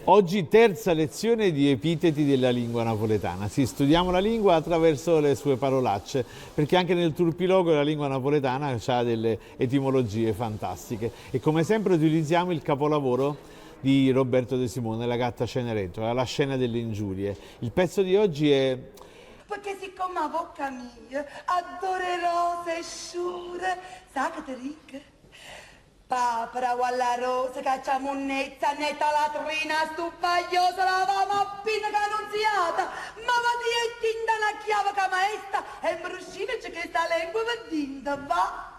Oggi terza lezione di epiteti della lingua napoletana. Sì, studiamo la lingua attraverso le sue parolacce, perché anche nel turpiloquio la lingua napoletana ha delle etimologie fantastiche. E come sempre utilizziamo il capolavoro di Roberto De Simone, La gatta Cenerentola, la scena delle ingiurie. Il pezzo di oggi è... Perché siccome a bocca mia adoro rose sciure, sa che ti ricche? Papera o alla rosa, caccia monnezza, netta latrina, stupagliosa, la mappina che annunziata, ma va tinta una chiave che maestra e bruscina c'è che sta lingua va dinta, va?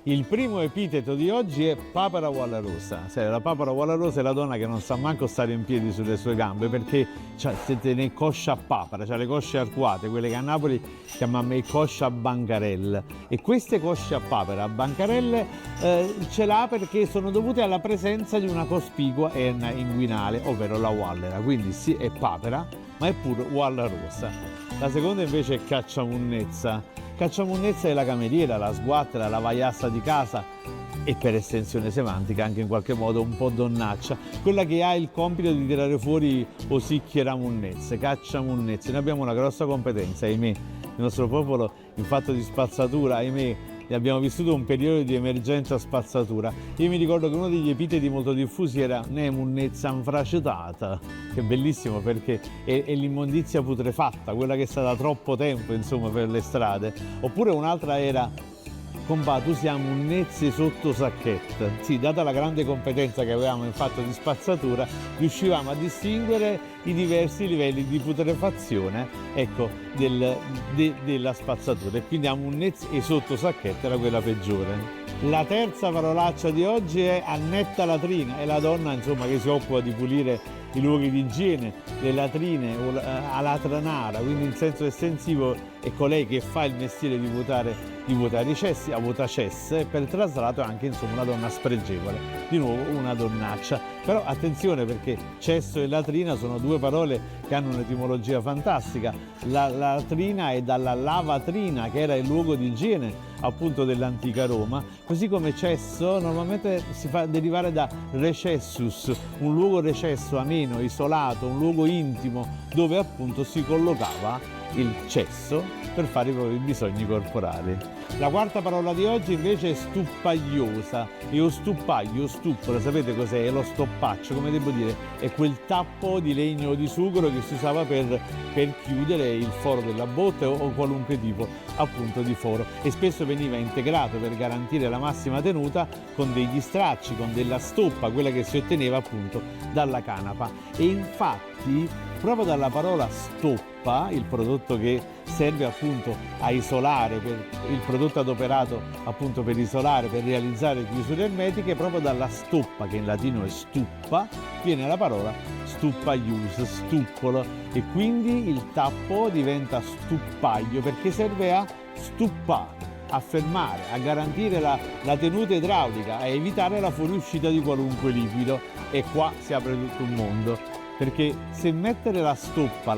Il primo epiteto di oggi è papera o alla rosa. La papera o alla rosa è la donna che non sa manco stare in piedi sulle sue gambe perché siete ne cosce a papera, le cosce arcuate, quelle che a Napoli chiamiamo le cosce a bancarelle. E queste cosce a papera, a bancarelle, ce l'ha perché sono dovute alla presenza di una cospicua enna inguinale, ovvero la wallera. Quindi sì, è papera, ma è pure walla rosa. La seconda invece è cacciamunnezza. Cacciamunnezza è la cameriera, la sguattera, la vaiassa di casa e per estensione semantica anche in qualche modo un po' donnaccia, quella che ha il compito di tirare fuori osicchie ramunnezze, cacciamunnezze. Noi abbiamo una grossa competenza, ahimè, il nostro popolo in fatto di spazzatura, ahimè, abbiamo vissuto un periodo di emergenza spazzatura. Io mi ricordo che uno degli epiteti molto diffusi era nemunnezza infracetata, che è bellissimo perché è l'immondizia putrefatta, quella che è stata troppo tempo insomma per le strade. Oppure un'altra era compà, tu siamo unnezze sotto sacchetta. Sì, data la grande competenza che avevamo in fatto di spazzatura, riuscivamo a distinguere i diversi livelli di putrefazione, ecco, della spazzatura. E quindi unnezze sotto sacchetta era quella peggiore. La terza parolaccia di oggi è annetta latrina, è la donna insomma che si occupa di pulire i luoghi di igiene, le latrine o a latranara, quindi in senso estensivo è colei che fa il mestiere di vuotare i cessi, a vuotacesse, e per traslato è anche insomma una donna spregevole, di nuovo una donnaccia. Però attenzione perché cesso e latrina sono due parole che hanno un'etimologia fantastica. La latrina è dalla lavatrina, che era il luogo di igiene appunto dell'antica Roma, così come cesso normalmente si fa derivare da recessus, un luogo recesso, ameno, isolato, un luogo intimo dove appunto si collocava il cesso per fare i propri bisogni corporali. La quarta parola di oggi invece è stuppagliosa, e o stuppaglio, o stuppolo, sapete cos'è? È lo stoppaccio, come devo dire, è quel tappo di legno o di sughero che si usava per chiudere il foro della botte o qualunque tipo appunto di foro, e spesso veniva integrato per garantire la massima tenuta con degli stracci, con della stoppa, quella che si otteneva appunto dalla canapa. E infatti proprio dalla parola stoppa, il prodotto che serve appunto a isolare, il prodotto adoperato appunto per isolare, per realizzare chiusure ermetiche, proprio dalla stoppa, che in latino è stuppa, viene la parola stuppaglius, stuppolo, e quindi il tappo diventa stuppaglio perché serve a stuppare, a fermare, a garantire la tenuta idraulica, a evitare la fuoriuscita di qualunque liquido. E qua si apre tutto un mondo, perché se mettere la stuppa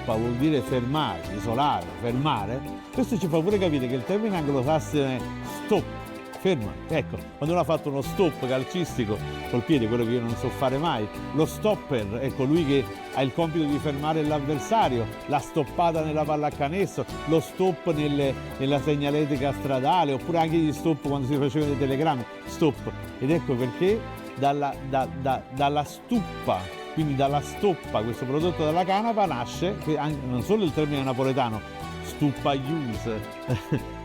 vuol dire fermare, isolare, fermare, questo ci fa pure capire che il termine anglosassone è stop, ferma. Ecco, quando uno ha fatto uno stop calcistico col piede, quello che io non so fare mai, lo stopper è colui che ha il compito di fermare l'avversario, la stoppata nella pallacanestro, lo stop nella segnaletica stradale, oppure anche gli stop quando si facevano i telegrammi, stop. Ed ecco perché dalla stuppa, quindi dalla stoppa, questo prodotto dalla canapa, nasce non solo il termine napoletano stuppaglius,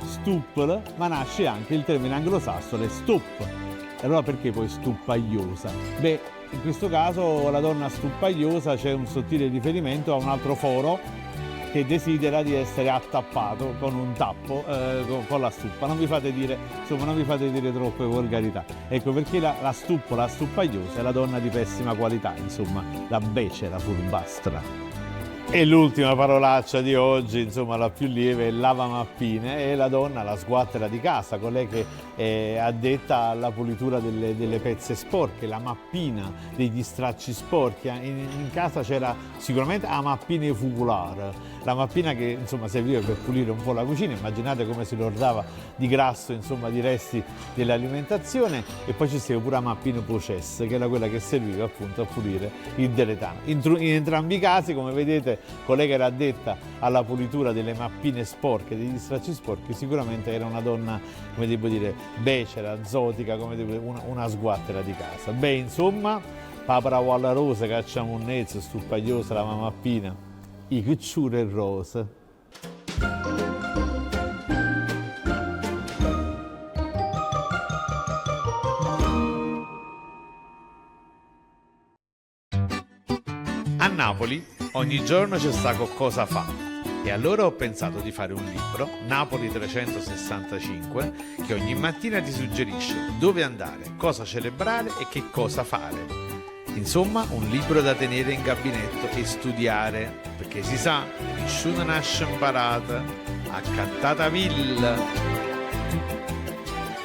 stuppolo, ma nasce anche il termine anglosassone stop. E allora perché poi stuppagliosa? Beh, in questo caso la donna stuppagliosa c'è un sottile riferimento a un altro foro che desidera di essere attappato con un tappo, con la stuppa. Non vi fate dire troppe volgarità. Ecco perché la stuppagliosa è la donna di pessima qualità, insomma, la becera furbastra. E l'ultima parolaccia di oggi, insomma la più lieve, è lavamappine, è la donna, la sguattera di casa, colei che è addetta alla pulitura delle pezze sporche, la mappina, degli stracci sporchi. In casa c'era sicuramente la mappina focolare, la mappina che insomma serviva per pulire un po' la cucina, immaginate come si lordava di grasso, insomma di resti dell'alimentazione, e poi ci stava pure la mappina process, che era quella che serviva appunto a pulire il deletano. In entrambi i casi, come vedete, colei che era addetta alla pulitura delle mappine sporche, degli stracci sporchi, sicuramente era una donna, come devo dire, becera, zotica, come devo dire, una sguattera di casa. Beh, insomma, papera alla rosa, cacciamunnezza, stupagliosa la mappina, i cucciure rose. A Napoli ogni giorno c'è sta cosa fa, e allora ho pensato di fare un libro, Napoli 365, che ogni mattina ti suggerisce dove andare, cosa celebrare e che cosa fare. Insomma, un libro da tenere in gabinetto e studiare, perché si sa, nessuno nasce imparato, a cantata villa.